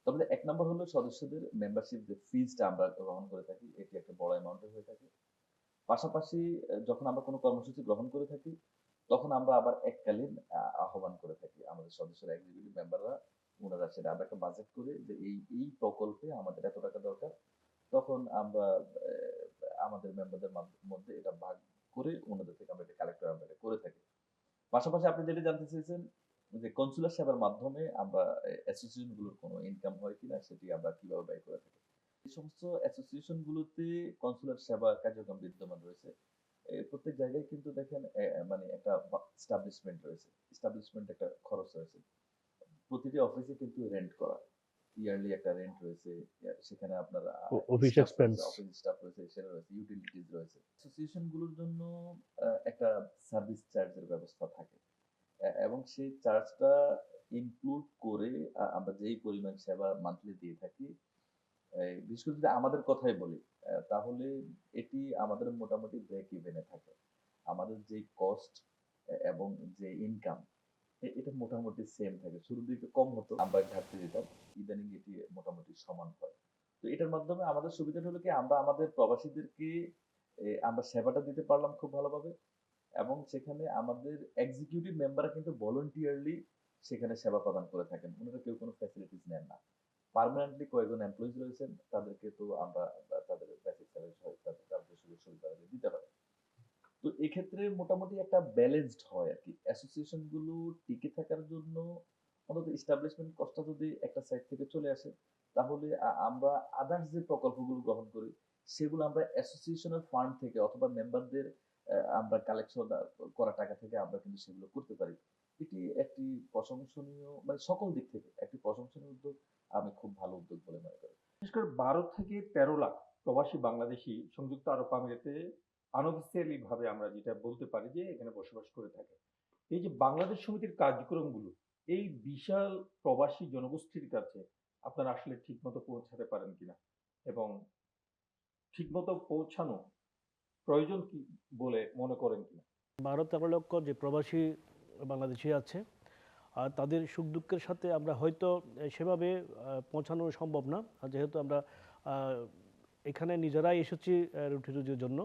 তবে ১ নম্বর হলো সদস্যদের মেম্বারশিপ যে ফিজটা আমরা গ্রহণ করে থাকি, এটি একটা বড় অ্যামাউন্টের হয়ে থাকে। পাশাপাশি যখন আমরা কোনো কর্মসূচি গ্রহণ করে থাকি, তখন আমরা আবার এককালীন আহ্বান করে থাকি। আমাদের সদস্যরা, এক্সিকিউটিভ মেম্বাররা, ওনারা সেটা আমরা একটা বাজেট করে যে এই প্রকল্পে আমাদের এত টাকা দরকার। তখন আমরা আমাদের মেম্বারদের মধ্যে এটা ভাগ করে ওনাদের থেকে আমরা এটা কালেক্ট করে আমরা এটা করে থাকি। পাশাপাশি আপনি যেটা জানতে চেয়েছেন যে কনসুলার সেবার মাধ্যমে আমরা অ্যাসোসিয়েশন গুলোর কোনো ইনকাম হয় কিনা, সেটি আমরা কিভাবে ব্যয় করে থাকি। এই সমস্ত অ্যাসোসিয়েশন গুলোতে কনসুলার সেবা কার্যক্রম বিদ্যমান রয়েছে। প্রত্যেক জায়গায় কিন্তু দেখেন মানে একটা এস্টাবলিশমেন্ট রয়েছে। এস্টাবলিশমেন্ট একটা খরচ রয়েছে। প্রতিটি অফিসে কিন্তু রেন্ট করা। ইয়ারলি একটা রেন্ট রয়েছে, সেখানে আপনার অফিস স্টাফ এক্সপেন্স। রয়েছে, অফিস স্টাফ রয়েছে, সেটা রয়েছে, ইউটিলিটিস রয়েছে। অ্যাসোসিয়েশন গুলোর জন্য একটা সার্ভিস চার্জের ব্যবস্থা থাকে, এবং সেই চার্জটা ইনক্লুড করে আমরা যেই পরিমাণ সেবা মান্থলি দিয়ে থাকি, বিশেষ করে যদি আমাদের কথাই বলি, তাহলে এটি আমাদের মোটামুটি ব্রেক ইভেনে থাকে। আমাদের যে কস্ট এবং যে ইনকাম, এটা মোটামুটি সেম থাকে। শুরুর দিকে কম হতো, আমরা ঘাটতি দিতাম, ইদানিং এটি মোটামুটি সমান হয়। তো এটার মাধ্যমে আমাদের সুবিধাটা হলো কি, আমরা আমাদের প্রবাসীদেরকে আমরা সেবাটা দিতে পারলাম খুব ভালোভাবে, এবং সেখানে আমাদের এক্সিকিউটিভ মেম্বাররা কিন্তু ভলান্টিয়ারলি সেখানে সেবা প্রদান করে থাকেন। ওনারা কেউ কোনো ফ্যাসিলিটিস নেন না। পার্মানেন্টলি কয়েকজন এমপ্লয়িজ রয়েছেন, তাদেরকে তো আমরা তাদের বেসিক স্যালারি সহ তাদের সুযোগ সুবিধা দিতে হয়। তো এক্ষেত্রে মোটামুটি একটা ব্যালেন্সড হয় আর কি। অ্যাসোসিয়েশন গুলো টিকে থাকার জন্য অন্তত এস্টাবলিশমেন্ট কস্টটা যদি একটা সাইড থেকে চলে আসে, তাহলে আমরা আদার্স যে প্রকল্পগুলো গ্রহণ করি, সেগুলো আমরা অ্যাসোসিয়েশনের ফান্ড থেকে অথবা মেম্বারদের আমরা কালেকশন করা টাকা থেকে আমরা কিন্তু সেগুলো করতে পারি। এটি একটি প্রশংসনীয়, মানে সকল দিক থেকে একটি প্রশংসনীয় উদ্যোগ। আমি খুব ভালো উদ্যোগ বলে মনে করি। বিশেষ করে 12 থেকে 13 লাখ প্রবাসী বাংলাদেশী সংযুক্ত আরব আমিরাতে আনঅফিসিয়ালি ভাবে আমরা যেটা বলতে পারি যে এখানে বসবাস করে থাকে। এই যে বাংলাদেশ সমিতির কার্যক্রমগুলো এই বিশাল প্রবাসী জনগোষ্ঠীর কাছে আপনারা আসলে ঠিকমতো পৌঁছাতে পারেন কিনা, এবং ঠিকমতো পৌঁছানো প্রয়োজন কি বলে মনে করেন কিনা? 12-13 লক্ষ যে প্রবাসী বাংলাদেশি আছে, আর তাদের সুখ দুঃখের সাথে আমরা হয়তো সেভাবে পৌঁছানো সম্ভব না, যেহেতু আমরা আহ, এখানে নিজেরাই এসেছি রুটি রুজির জন্য।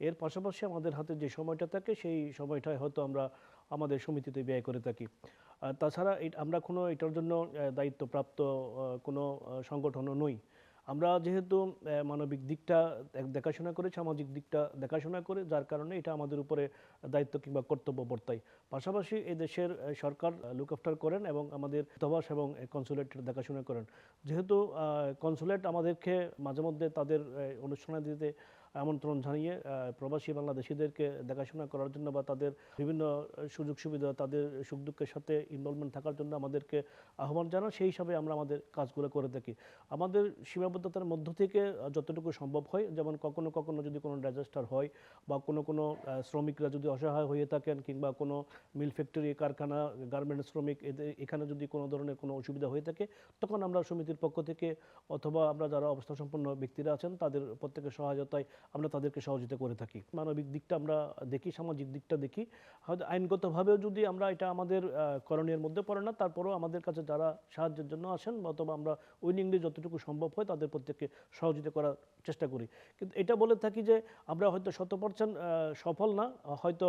এর পাশাপাশি আমাদের হাতে যে সময়টা থাকে সেই সময়টায় হয়তো আমরা আমাদের সমিতিতে ব্যয় করে থাকি। তাছাড়া আমরা কোনো এটার জন্য দায়িত্বপ্রাপ্ত কোনো সংগঠনও নই। আমরা যেহেতু মানবিক দিকটা দেখাশোনা করে, সামাজিক দিকটা দেখাশোনা করে, যার কারণে এটা আমাদের উপরে দায়িত্ব কিংবা কর্তব্য বর্তায়। পাশাপাশি এই দেশের সরকার লুক আফটার করেন এবং আমাদের দূতাবাস এবং কনসুলেট দেখাশোনা করেন। যেহেতু কনসুলেট আমাদেরকে মাঝে মধ্যে তাদের অনুষ্ঠানে দিতে আমন্ত্রণ জানিয়ে প্রবাসী বাংলাদেশিদেরকে দেখাশোনা করার জন্য বা তাদের বিভিন্ন সুযোগ সুবিধা, তাদের সুখ দুঃখের সাথে ইনভলভমেন্ট থাকার জন্য আমাদেরকে আহ্বান জানান, সেই হিসাবে আমরা আমাদের কাজগুলো করে থাকি। আমাদের সীমাবদ্ধতার মধ্য থেকে যতটুকু সম্ভব হয়, যেমন কখনো কখনো যদি কোনো ডিজাস্টার হয় বা কোনো শ্রমিকরা যদি অসহায় হয়ে থাকেন, কিংবা কোনো মিল ফ্যাক্টরি, কারখানা, গার্মেন্টস শ্রমিক এখানে যদি কোনো ধরনের কোনো অসুবিধা হয়ে থাকে, তখন আমরা সমিতির পক্ষ থেকে অথবা আমরা যারা অবস্থাসম্পন্ন ব্যক্তিরা আছেন তাদের প্রত্যেকের সহায়তায় আমরা তাদেরকে সহযোগিতা করে থাকি। মানবিক দিকটা আমরা দেখি, সামাজিক দিকটা দেখি। হয়তো আইনগতভাবেও যদি আমরা এটা আমাদের করণীয়ের মধ্যে পড়ে না, তারপরেও আমাদের কাছে যারা সাহায্যের জন্য আসেন অথবা আমরা উইলিংলি যতটুকু সম্ভব হয় তাদের প্রত্যেককে সহযোগিতা করার চেষ্টা করি। কিন্তু এটা বলে থাকি যে আমরা হয়তো 100% সফল না, হয়তো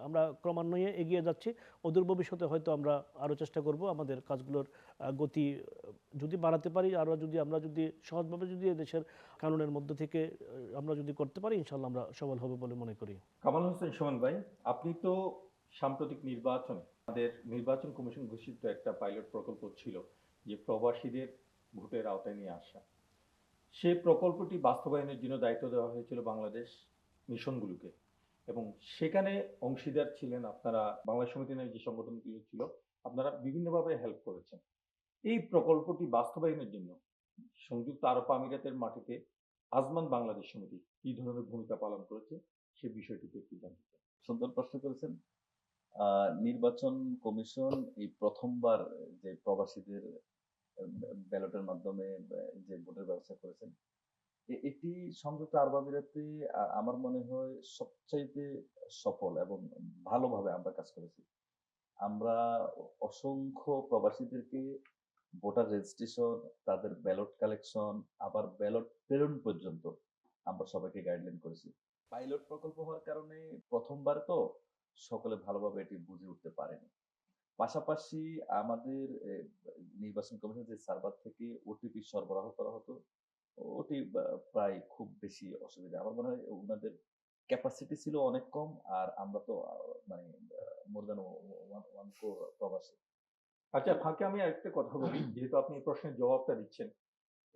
আমরা ক্রমান্বয়ে এগিয়ে যাচ্ছি। অদূর ভবিষ্যতে হয়তো আমরা আরও চেষ্টা করব আমাদের কাজগুলোর গতি যদি বাড়াতে পারি, আরও যদি আমরা যদি সহজভাবে যদি দেশের কানুনের মধ্য থেকে আমরা যদি করতে পারি, ইনশাল্লাহ আমরা সফল হবে বলে মনে করি। কামাল হোসেন সুমন ভাই, আপনি তো সাম্প্রতিক নির্বাচনে আমাদের নির্বাচন কমিশন ঘোষিত একটা পাইলট প্রকল্প ছিল যে প্রবাসীদের ভোটের আওতায় নিয়ে আসা, সেই প্রকল্পটি বাস্তবায়নের জন্য দায়িত্ব দেওয়া হয়েছিল বাংলাদেশ মিশনগুলোকে, এবং সেখানে অংশীদার ছিলেন আপনারা। বাংলা সমিতি নামে যে সংগঠনগুলো ছিল, আপনারা বিভিন্নভাবে হেল্প করেছেন। এই প্রকল্পটি বাস্তবায়নের জন্য সংযুক্ত আরব আমিরাতের মাটিতে আজমান বাংলাদেশ সমিতি কি ধরনের ভূমিকা পালন করেছে সে বিষয়টিতে একটু জানতে চাই। সুন্দর প্রশ্ন করেছেন। নির্বাচন কমিশন এই প্রথমবার যে প্রবাসীদের ব্যালটের মাধ্যমে যে ভোটের ব্যবস্থা করেছেন, এটি সংযুক্ত আরব আমিরাতে আমার মনে হয় সবচাইতে সফল এবং ভালোভাবে আমরা কাজ করেছি। আমরা অসংখ্য প্রবাসীদেরকে ভোটার রেজিস্ট্রেশন, তাদের ব্যালট কালেকশন, আবার ব্যালট প্রেরণ পর্যন্ত আমরা সবাইকে গাইডলাইন করেছি। পাইলট প্রকল্প হওয়ার কারণে প্রথমবার তো সকলে ভালোভাবে এটি বুঝে উঠতে পারেনি। পাশাপাশি আমাদের নির্বাচন কমিশনের যে সার্ভার থেকে ওটিপি সরবরাহ করা হতো, ওটি প্রায় খুব বেশি অসুবিধা। আমার মনে হয় ওনাদের ক্যাপাসিটি ছিল অনেক কম, আর আমরা তো মানে মোর দ্যান 1 crore প্রবাসী। আচ্ছা, ফাঁকে আমি আরেকটা কথা বলি, যেহেতু আপনি এই প্রশ্নের জবাবটা দিচ্ছেন।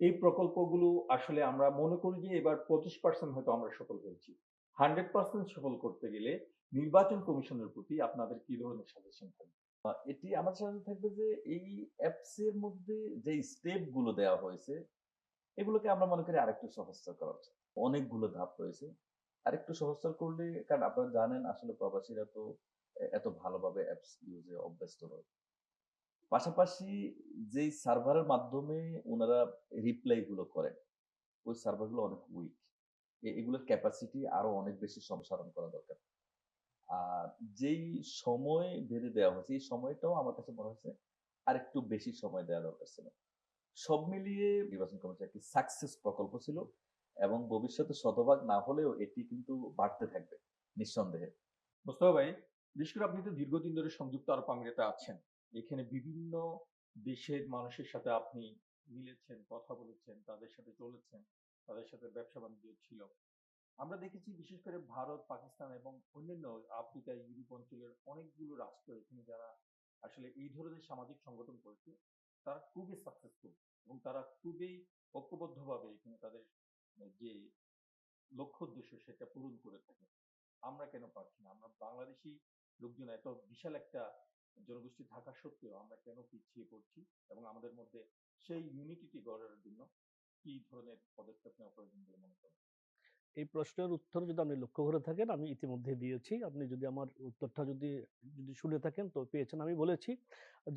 এই প্রকল্পগুলো আসলে আমরা মনে করি যে এবার 25% হয়তো আমরা সফল হয়েছি। 100% সফল করতে গেলে নির্বাচন কমিশনের প্রতি আপনাদের কি ধরনের সাজেশন থাকবে? এটি আমার সাথে থাকবে যে এই অ্যাপস এর মধ্যে যে স্টেপ গুলো দেওয়া হয়েছে এগুলোকে আমরা মনে করি আরেকটু সহজতর করা উচিত। অনেকগুলো ধাপ রয়েছে। আরেকটু সহজতর করলে, কারণ আপনারা জানেন আসলে প্রবাসীরা তো এত ভালোভাবে অ্যাপস ইউজে অভ্যস্ত নয়। পাশাপাশি যেই সার্ভারের মাধ্যমে উনারা রিপ্লাই গুলো করেন, ওই সার্ভার গুলো অনেক উইক। এগুলোর ক্যাপাসিটি আরো অনেক বেশি সম্প্রসারণ করা দরকার। আর যেই সময় বেঁধে দেওয়া হয়েছে, এই সময়টাও আমার কাছে মনে হচ্ছে আরেকটু বেশি সময় দেওয়া দরকার ছিল। সব মিলিয়ে নির্বাচন কমিশন একটি সাকসেস প্রকল্প ছিল এবং ভবিষ্যতে শতভাগ না হলেও এটি কিন্তু বাড়তে থাকবে নিঃসন্দেহে। মোস্তফা ভাই, বিশেষ করে আপনি তো দীর্ঘদিন ধরে সংযুক্ত আরব আমিরাতে আছেন। এখানে বিভিন্ন দেশের মানুষের সাথে আপনি মিলেছেন, কথা বলেছেন, তাদের সাথে চলেছেন, তাদের সাথে ব্যবসা বাণিজ্য ছিল। আমরা দেখেছি বিশেষ করে ভারত, পাকিস্তান এবং অন্যান্য আফ্রিকা, ইউরোপ অঞ্চলের অনেকগুলো রাষ্ট্র এখানে যারা আসলে এই ধরনের সামাজিক সংগঠন করেছে, তারা খুবই সাকসেসফুল এবং তারা খুবই ঐক্যবদ্ধভাবে এখানে তাদের যে লক্ষ্য উদ্দেশ্য সেটা পূরণ করে থাকে। আমরা কেন পারছি না? আমরা বাংলাদেশী লোকজন এত বিশাল একটা জনগোষ্ঠী থাকা সত্ত্বেও আমরা কেন পিছিয়ে পড়ছি? এবং আমাদের মধ্যে সেই ইউনিটিটি গড়ার জন্য কি ধরনের পদক্ষেপ নেওয়া প্রয়োজন বলে মনে করেন? এই প্রশ্নের উত্তর যদি আপনি লক্ষ্য করে থাকেন, আমি ইতিমধ্যে দিয়েছি। আপনি যদি আমার উত্তরটা যদি যদি শুনে থাকেন তো পেয়েছেন। আমি বলেছি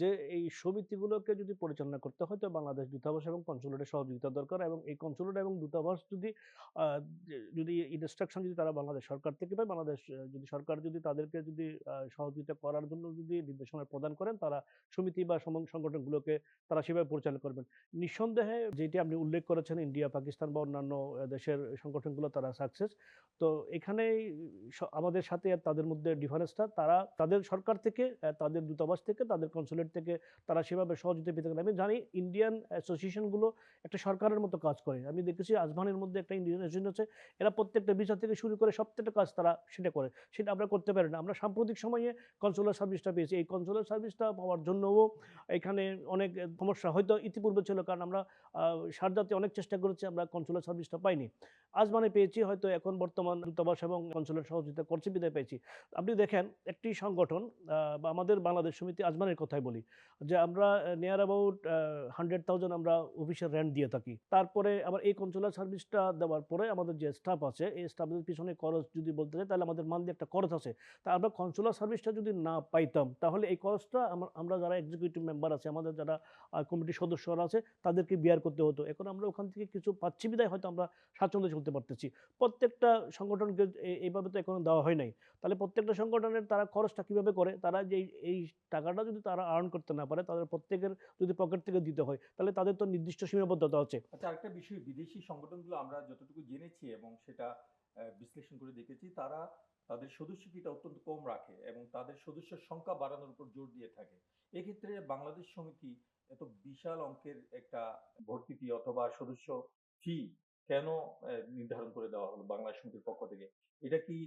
যে, এই সমিতিগুলোকে যদি পরিচালনা করতে হয় তো বাংলাদেশ দূতাবাস এবং কনস্যুলেটের সহযোগিতা দরকার এবং এই কনস্যুলেট এবং দূতাবাস যদি আ যদি ইনস্ট্রাকশন যদি তারা বাংলাদেশ সরকার থেকে পায়, বাংলাদেশ যদি সরকার যদি তাদেরকে যদি সহযোগিতা করার জন্য যদি নির্দেশনা প্রদান করেন, তারা সমিতি বা সংগঠনগুলোকে তারা সেভাবে পরিচালনা করবেন। নিঃসন্দেহে যেটি আপনি উল্লেখ করেছেন ইন্ডিয়া, পাকিস্তান বা অন্যান্য দেশের সংগঠনগুলো তারা সাকসেস। তো এখানেই আমাদের সাথে আর তাদের মধ্যে ডিফারেন্সটা তারা তাদের সরকার থেকে, তাদের দূতাবাস থেকে, তাদের কনস্যুলেট থেকে তারা সেভাবে সহযোগিতা পেতে পারে। আমি জানি ইন্ডিয়ান অ্যাসোসিয়েশন গুলো একটা সরকারের মতো কাজ করে। আমি দেখেছি আজমানের মধ্যে একটা ইন্ডিয়ান অ্যাসোসিয়েশন আছে। এরা প্রত্যেকটা ভিসা থেকে শুরু করে প্রত্যেকটা কাজ তারা সেটা করে। সেটা আমরা করতে পারি না। আমরা সাম্প্রতিক সময়ে কনস্যুলার সার্ভিসটা পেয়েছি। এই কনস্যুলার সার্ভিসটা পাওয়ার জন্যও এখানে অনেক সমস্যা হয়তো ইতিপূর্বে ছিল। কারণ আমরা শারজাতে অনেক চেষ্টা করেছি, আমরা কনস্যুলার সার্ভিসটা পাইনি। আজমানে পেয়েছি, হয়তো এখন বর্তমান দূতাবাস এবং কনস্যুলেট সহযোগিতা করছে বিধায় পেয়েছি। আপনি দেখেন একটি সংগঠন বা আমাদের বাংলাদেশ সমিতি আজমানের কথাই বলি যে আমরা নিয়ার অ্যাবাউট 100,000 আমরা অফিসের রেন্ট দিয়ে থাকি। তারপরে আবার এই কনস্যুলার সার্ভিসটা দেওয়ার পরে আমাদের যে স্টাফ আছে, এই স্টাফদের পিছনে খরচ যদি বলতে চাই তাহলে আমাদের মান্থলি একটা খরচ আছে। তা আমরা কনস্যুলার সার্ভিসটা যদি না পাইতাম তাহলে এই খরচটা আমরা যারা এক্সিকিউটিভ মেম্বার আছে, আমাদের যারা কমিটির সদস্যরা আছে তাদেরকে বিয়ার করতে হতো। এখন আমরা ওখান থেকে কিছু পাচ্ছি বিধায় হয়তো আমরা স্বাচ্ছন্দ্যে চলতে পারতেছি। প্রত্যেকটা সংগঠনকে এইভাবে তো এখনো দেওয়া হয় নাই। তাহলে প্রত্যেকটা সংগঠনের তারা খরচটা কিভাবে করে? তারা যে এই টাকাটা যদি তারা আর্ন করতে না পারে, তাদের প্রত্যেকের যদি পকেট থেকে দিতে হয়, তাহলে তাদের তো নির্দিষ্ট সীমাবদ্ধতা আছে। আচ্ছা, আরেকটা বিষয়, বিদেশি সংগঠনগুলো আমরা যতটুকু জেনেছি এবং সেটা বিশ্লেষণ করে দেখেছি, তারা তাদের সদস্যকিটা অত্যন্ত কম রাখে এবং তাদের সদস্যের সংখ্যা বাড়ানোর উপর জোর দিয়ে থাকে। এক্ষেত্রে বাংলাদেশ সমিতি এত বিশাল অঙ্কের একটা ভর্তুকি অথবা সদস্য ফি কেন নির্ধারণ করে দেওয়া হলো বাংলাদেশ সমিতির পক্ষ থেকে? এটা কি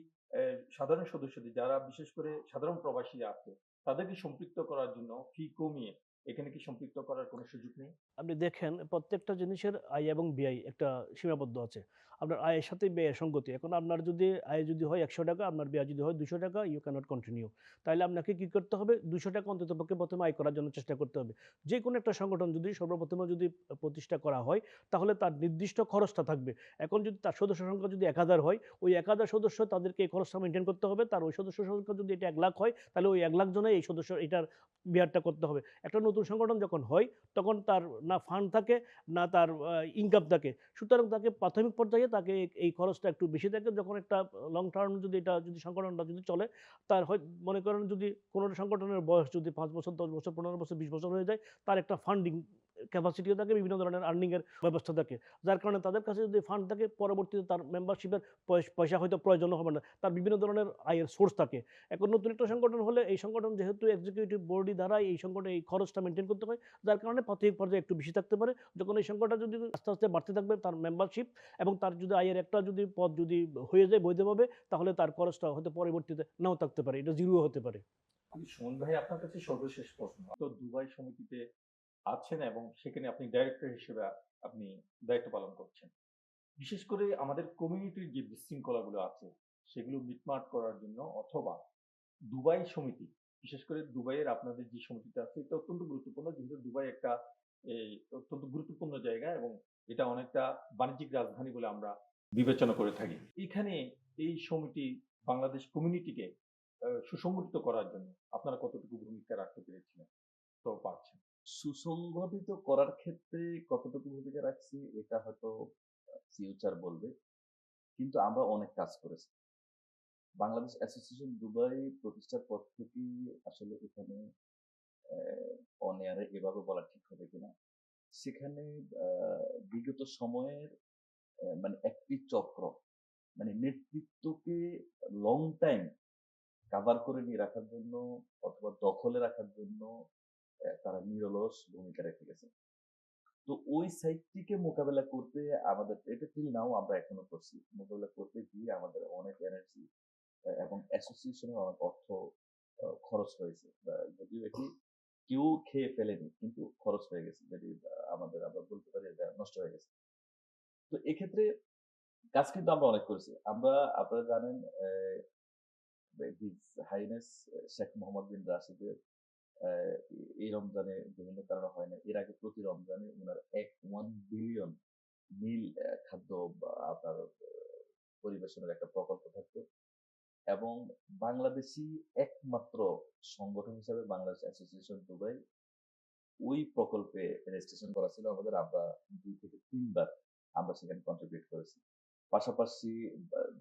সাধারণ সদস্যদের, যারা বিশেষ করে সাধারণ প্রবাসী আছে, তাদেরকে সম্পৃক্ত করার জন্য ফি কমিয়ে এখানে কি সম্পৃক্ত করার কোনো সুযোগ নেই? আপনি দেখেন প্রত্যেকটা জিনিসের আয় এবং ব্যয় একটা সীমাবদ্ধ আছে। আপনার আয়ের সাথে ব্যয়ের সঙ্গতি। এখন আপনার যদি আয় যদি হয় ৳১০০, আপনার ব্যয় যদি হয় ৳২০০, ইউ ক্যানট কন্টিনিউ। তাইলে আপনাকে কি করতে হবে? ৳২০০ অন্ততপক্ষে ১ম আয় করার জন্য চেষ্টা করতে হবে। যেকোনো একটা সংগঠন যদি সর্বপ্রথমে যদি প্রতিষ্ঠা করা হয়, তাহলে তার নির্দিষ্ট খরচটা থাকবে। এখন যদি তার সদস্য সংখ্যা যদি ১,০০০ হয়, ওই ১,০০০ সদস্য তাদেরকে এই খরচটা মেইনটেইন করতে হবে। তার ওই সদস্য সংখ্যা যদি এটা ১,০০,০০০ হয়, তাহলে ওই ১,০০,০০০ জনে এই সদস্য এটার ব্যয়টা করতে হবে। একটা নতুন সংগঠন যখন হয় তখন তার না ফান্ড থাকে, না তার ইনকাম থাকে। সুতরাং তাকে প্রাথমিক পর্যায়ে তাকে এই খরচটা একটু বেশি থাকে। যখন একটা লং টার্ম যদি এটা যদি সংগঠনটা যদি চলে, তার মনে করেন যদি কোনো সংগঠনের বয়স যদি ৫ বছর, ১০ বছর, ১৫ বছর, ২০ বছর হয়ে যায়, তার একটা ফান্ডিং ক্যাপাসিটিও থাকে, বিভিন্ন ধরনের আর্নিং এর ব্যবস্থা থাকে। যার কারণে তাদের কাছে যদি ফান্ড থাকে, পরবর্তীতে তার মেম্বারশিপের পয়সা হয়তো প্রয়োজন হবে না। তার বিভিন্ন ধরনের আয়ের সোর্স থাকে। এখন নতুন একটা সংগঠন হলে এই সংগঠন যেহেতু এক্সিকিউটিভ বডি দ্বারা এই সংগঠন এই খরচটা মেইনটেইন করতে হয়, যার কারণে প্রাথমিক পর্যায়ে একটু বেশি থাকতে পারে। যখন এই সংখ্যাটা যদি আস্তে, আস্তে বাড়তে থাকবে, তার মেম্বারশিপ এবং তার যদি আয়ের একটা যদি পদ যদি হয়ে যায় বৈধভাবে, তাহলে তার খরচটা হয়তো পরবর্তীতে নাও থাকতে পারে। এটা জিরো হতে পারে। আমি সুমন ভাই, আপনার কাছে সর্বশেষ প্রশ্ন। তো দুবাই সমিতিতে আছেন এবং সেখানে আপনি ডাইরেক্টর হিসেবে আপনি দায়িত্ব পালন করছেন। বিশেষ করে আমাদের কমিউনিটির যে বিশৃঙ্খলাগুলো আছে সেগুলো মিটমাট করার জন্য, অথবা দুবাই সমিতি বিশেষ করে দুবাইয়ের আপনাদের যে সমিতিটা আছে এটা অত্যন্ত গুরুত্বপূর্ণ, যেহেতু দুবাই একটা এই অত্যন্ত গুরুত্বপূর্ণ জায়গা এবং এটা অনেকটা বাণিজ্যিক রাজধানী বলে আমরা বিবেচনা করে থাকি। এখানে এই সমিতি বাংলাদেশ কমিউনিটিকে সুসংগঠিত করার জন্য আপনারা কতটুকু ভূমিকা রাখতে পেরেছিলেন তো পারছেন? সুসংগঠিত করার ক্ষেত্রে কতটুকু ভূমিকা রাখছি এটা হয়তো ফিউচার বলবে, কিন্তু আমরা অনেক কাজ করেছি। বাংলাদেশ অ্যাসোসিয়েশন দুবাই প্রতিষ্ঠার পর থেকেই আসলে এখানে অন এয়ারে এভাবে বলা ঠিক হবে কিনা, সেখানে বিগত সময়ের মানে একটি চক্র, মানে নেতৃত্বকে লং টাইম কাভার করে নিয়ে রাখার জন্য অথবা দখলে রাখার জন্য তারা নিরলস ভূমিকা রেখে গেছে। তো ওই সাইটটিকে মোকাবেলা করতে আমাদের, এটা টিল নাও আমরা এখনো করছি, মোকাবেলা করতে গিয়ে আমাদের অনেক এনার্জি এবং অ্যাসোসিয়েশনের অনেক অর্থ খরচ হয়েছে। যদিও এটি কেউ খেয়ে ফেলেনি, কিন্তু খরচ হয়ে গেছে, যেটি আমাদের আমরা বলতে পারি এটা নষ্ট হয়ে গেছে। তো এক্ষেত্রে কাজ কিন্তু আমরা অনেক করেছি। আপনারা জানেন হিজ হাইনেস শেখ মোহাম্মদ বিন রাশিদের এই রমজানে বিভিন্ন কারণে হয় না, এর আগে প্রতি রমজানে ওনার 1 বিলিয়ন মিল খাদ্য আপনার পরিবেশনের একটা প্রকল্প থাকতো, এবং বাংলাদেশি একমাত্র সংগঠন হিসাবে বাংলাদেশ অ্যাসোসিয়েশন দুবাই ওই প্রকল্পে রেজিস্ট্রেশন করা ছিল আমাদের। আমরা 2 থেকে 3 বার আমরা সেখানে কন্ট্রিবিউট করেছি। পাশাপাশি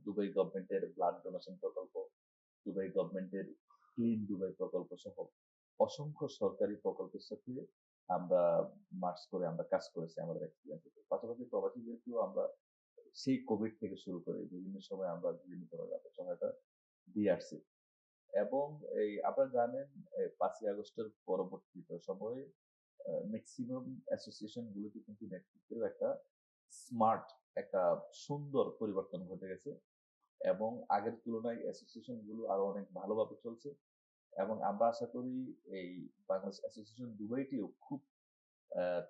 দুবাই গভর্নমেন্টের ব্লাড ডোনেশন প্রকল্প, দুবাই গভর্নমেন্টের ক্লিন দুবাই প্রকল্প সহ অসংখ্য সরকারি প্রকল্পের সাথে আমরা মার্চ করে আমরা কাজ করেছি আমাদের এক্সপিরিয়েন্স থেকে। পাশাপাশি প্রবাসীদেরকেও আমরা সেই কোভিড থেকে শুরু করে বিভিন্ন সময় আমরা বিভিন্ন ধরনের সহায়তা দিয়ে আসছি। এবং এই আপনারা জানেন 5ই আগস্টের পরবর্তীতে সময়ে ম্যাক্সিমাম অ্যাসোসিয়েশন গুলোতে কিন্তু নেতৃত্বের একটা স্মার্ট, একটা সুন্দর পরিবর্তন ঘটে গেছে, এবং আগের তুলনায় অ্যাসোসিয়েশন গুলো আরো অনেক ভালোভাবে চলছে। এবং আমরা আশা করি এই বাংলাদেশ অ্যাসোসিয়েশন দুবাইটিও খুব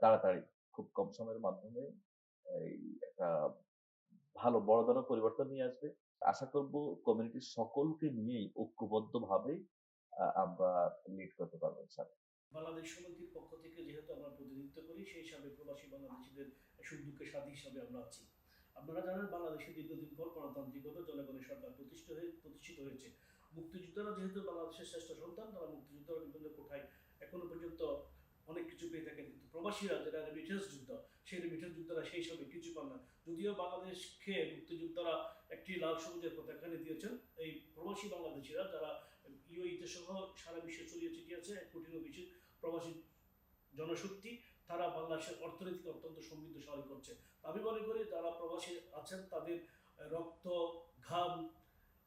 তাড়াতাড়ি, খুব কম সময়ের মাধ্যমে এই একটা ভালো বড় ধরনের পরিবর্তন নিয়ে আসবে। আশা করব কমিউনিটির সকলকে নিয়েই ঐক্যবদ্ধভাবে আমরা লিড করতে পারবো ইনশাআল্লাহ। বাংলাদেশ সমিতির পক্ষ থেকে যেহেতু আমরা প্রতিনিধিত্ব করি, সেই হিসাবে প্রবাসী বাংলাদেশিদের সুখ দুঃখের সাথী হিসাবে আমরা আছি। আপনারা জানেন বাংলাদেশে দীর্ঘদিন পর গণতান্ত্রিকভাবে জনগণের সরকার প্রতিষ্ঠিত হয়েছে। মুক্তিযোদ্ধারা যেহেতু বাংলাদেশের শ্রেষ্ঠ সন্তান, তারা মুক্তিযোদ্ধারা বিভিন্ন কোঠায় এখনো পর্যন্ত অনেক কিছু পেয়ে থাকেন, কিন্তু প্রবাসীরা যেটা রেমিটেন্স যুদ্ধ, সেই রেমিটেন্স যোদ্ধারা সেই হিসাবে কিছু পান না। যদিও বাংলাদেশকে মুক্তিযোদ্ধারা একটি লাল সবুজের পতাকা দিয়েছেন, এই প্রবাসী বাংলাদেশিরা যারা ইউএইতে সহ সারা বিশ্বে ছড়িয়ে ছিটিয়ে আছে 1 কোটিরও বেশি প্রবাসী জনশক্তি, তারা বাংলাদেশের অর্থনীতিকে অত্যন্ত সমৃদ্ধশালী করছে। আমি মনে করি যারা প্রবাসী আছেন তাদের রক্ত, ঘাম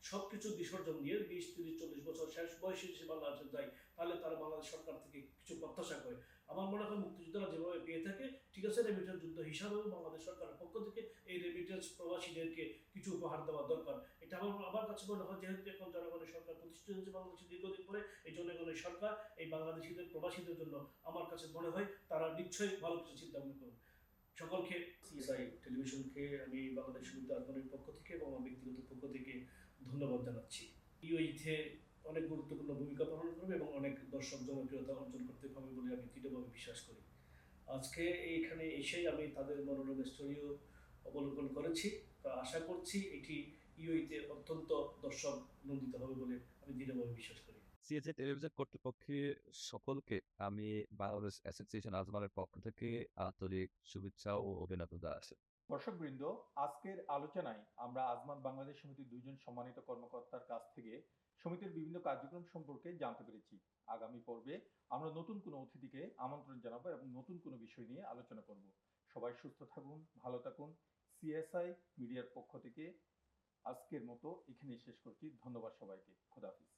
সবকিছু বিসর্জন দিয়ে 20, 30, 40 বছর শেষ বয়সে এসে বাংলাদেশে যায়, তাহলে তারা বাংলাদেশ সরকার থেকে কিছু প্রত্যাশা করে। আমার মনে হয় মুক্তিযোদ্ধারা যেভাবে পেয়ে থাকে, ঠিক আছে, রেমিটেন্স যুদ্ধ হিসাবেও বাংলাদেশ সরকারের পক্ষ থেকে এই রেমিটেন্স প্রবাসীদেরকে কিছু উপহার দেওয়া দরকার। এটা আমার কাছে মনে হয়, যেহেতু এখন জনগণের সরকার প্রতিষ্ঠিত হয়েছে বাংলাদেশে দীর্ঘদিন পরে, এই জনগণের সরকার এই বাংলাদেশিদের প্রবাসীদের জন্য আমার কাছে মনে হয় তারা নিশ্চয়ই ভালো কিছু চিন্তা ভাবনা করবে। সকলকে সিএসআই টেলিভিশনকে আমি বাংলাদেশ সমিতি আন্দোলনের পক্ষ থেকে এবং আমার ব্যক্তিগত পক্ষ থেকে ধন্যবাদ জানাচ্ছি। ইউএইতে অনেক গুরুত্বপূর্ণ ভূমিকা পালন করবে এবং অনেক দর্শক জনপ্রিয়তা অর্জন করতে পারবে বলে আমি দৃঢ়ভাবে বিশ্বাস করি। আজকে এইখানে এসেই আমি তাদের মনোরম স্টোরিও অবলোকন করেছি, তা আশা করছি এটি ইউএইতে অত্যন্ত দর্শক নন্দিত হবে বলে আমি দৃঢ়ভাবে বিশ্বাস করি। সিএসএ টেলিভিশন কর্তৃপক্ষের সকলকে আমি বাংলাদেশ অ্যাসোসিয়েশন আজমানের পক্ষ থেকে আন্তরিক শুভেচ্ছা ও অভিনন্দন জানাচ্ছি। দর্শকবৃন্দ, আজকের আলোচনায় আমরা আজমান বাংলাদেশ সমিতির 2 জন সম্মানিত কর্মকর্তার কাছ থেকে সমিতির বিভিন্ন কার্যক্রম সম্পর্কে জানতে পেরেছি। আগামী পর্বে আমরা নতুন কোনো অতিথিকে আমন্ত্রণ জানাবো এবং নতুন কোনো বিষয় নিয়ে আলোচনা করব। সবাই সুস্থ থাকুন, ভালো থাকুন। সিএসআই মিডিয়ার পক্ষ থেকে আজকের মতো এখানেই শেষ করছি। ধন্যবাদ সবাইকে। খোদা হাফেজ।